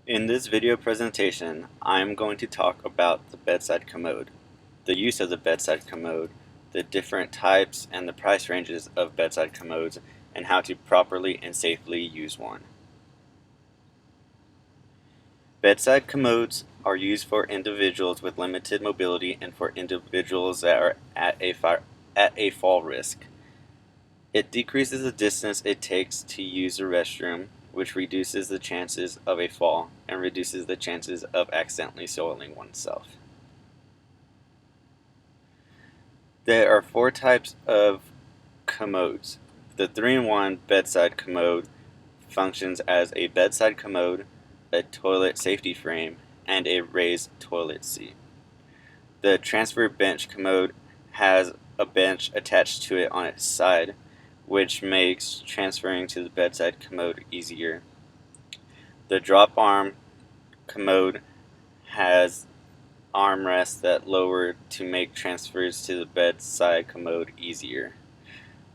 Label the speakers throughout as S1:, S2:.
S1: In this video presentation, I'm going to talk about the bedside commode, the use of the bedside commode, the different types and the price ranges of bedside commodes, and how to properly and safely use one. Bedside commodes are used for individuals with limited mobility and for individuals that are at a fall risk. It decreases the distance it takes to use the restroom, which reduces the chances of a fall and reduces the chances of accidentally soiling oneself. There are four types of commodes. The 3-in-1 bedside commode functions as a bedside commode, a toilet safety frame, and a raised toilet seat. The transfer bench commode has a bench attached to it on its side, which makes transferring to the bedside commode easier. The drop arm commode has armrests that lower to make transfers to the bedside commode easier.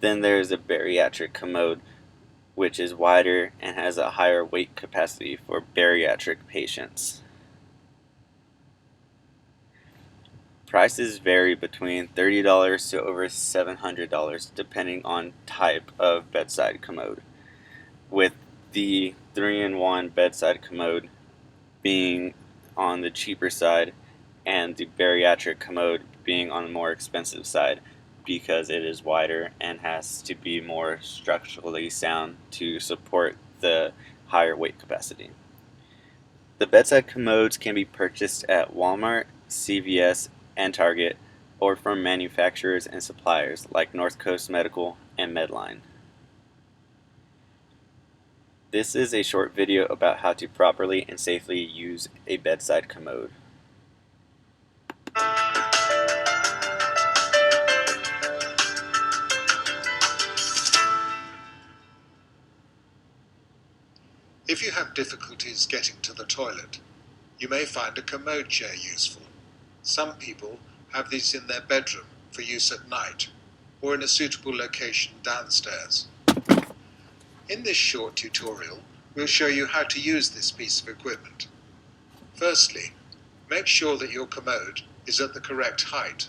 S1: Then there is a bariatric commode, which is wider and has a higher weight capacity for bariatric patients. Prices vary between $30 to over $700 depending on type of bedside commode, with the 3-in-1 bedside commode being on the cheaper side and the bariatric commode being on the more expensive side because it is wider and has to be more structurally sound to support the higher weight capacity. The bedside commodes can be purchased at Walmart, CVS, and Target, or from manufacturers and suppliers like North Coast Medical and Medline. This is a short video about how to properly and safely use a bedside commode.
S2: If you have difficulties getting to the toilet, you may find a commode chair useful. Some people have these in their bedroom for use at night, or in a suitable location downstairs. In this short tutorial, we'll show you how to use this piece of equipment. Firstly, make sure that your commode is at the correct height.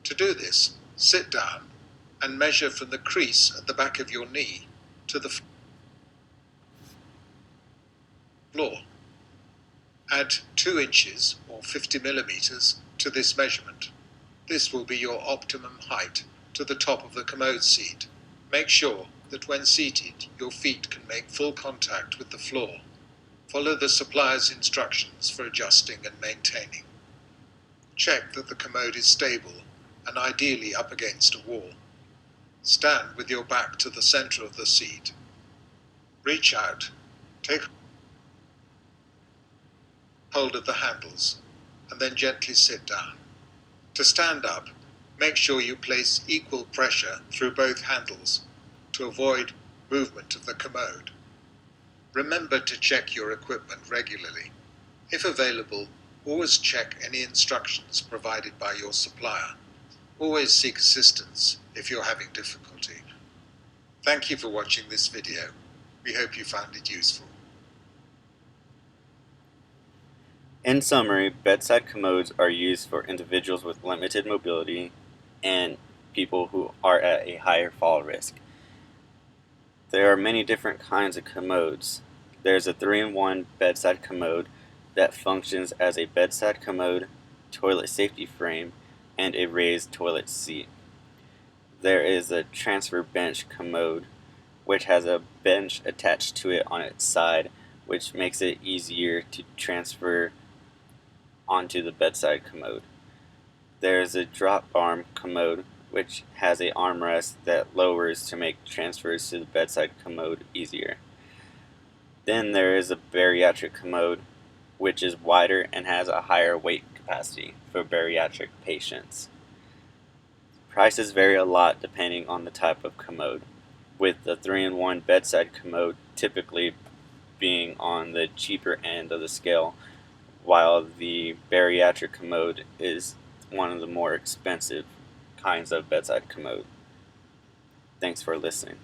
S2: To do this, sit down and measure from the crease at the back of your knee to the floor. Add 2 inches or 50 millimeters to this measurement. This will be your optimum height to the top of the commode seat. Make sure that when seated, your feet can make full contact with the floor. Follow the supplier's instructions for adjusting and maintaining. Check that the commode is stable and ideally up against a wall. Stand with your back to the center of the seat. Reach out, take hold of the handles, and then gently sit down. To stand up, make sure you place equal pressure through both handles to avoid movement of the commode. Remember to check your equipment regularly. If available, always check any instructions provided by your supplier. Always seek assistance if you're having difficulty. Thank you for watching this video. We hope you found it useful.
S1: In summary, bedside commodes are used for individuals with limited mobility and people who are at a higher fall risk. There are many different kinds of commodes. There's a 3-in-1 bedside commode that functions as a bedside commode, toilet safety frame, and a raised toilet seat. There is a transfer bench commode, which has a bench attached to it on its side, which makes it easier to transfer onto the bedside commode. There is a drop arm commode, which has a armrest that lowers to make transfers to the bedside commode easier. Then there is a bariatric commode, which is wider and has a higher weight capacity for bariatric patients. Prices vary a lot depending on the type of commode, with the 3-in-1 bedside commode typically being on the cheaper end of the scale, while the bariatric commode is one of the more expensive kinds of bedside commode. Thanks for listening.